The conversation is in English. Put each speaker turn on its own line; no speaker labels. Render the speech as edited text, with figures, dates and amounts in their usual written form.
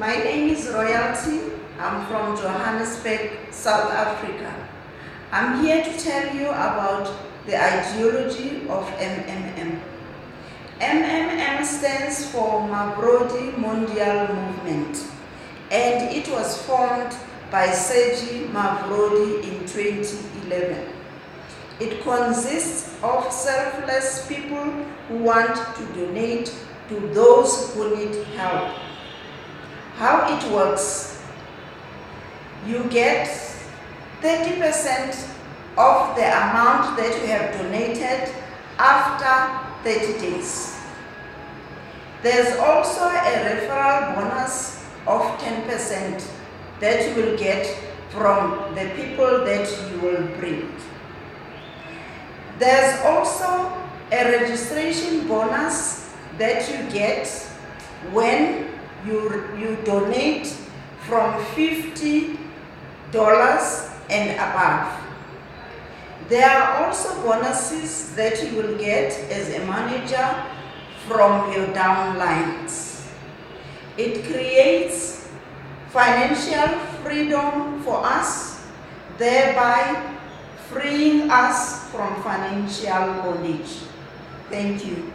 My name is Royalty. I'm from Johannesburg, South Africa. I'm here to tell you about the ideology of MMM. MMM stands for Mabrodi Mondial Movement, and it was formed by Sergi Mavrodi in 2011. It consists of selfless people who want to donate to those who need help. How it works: you get 30% of the amount that you have donated after 30 days. There's also a referral bonus of 10% that you will get from the people that you will bring. There's also a registration bonus that you get when you donate from $50 and above. There are also bonuses that you will get as a manager from your downlines. It creates financial freedom for us, thereby freeing us from financial bondage. Thank you.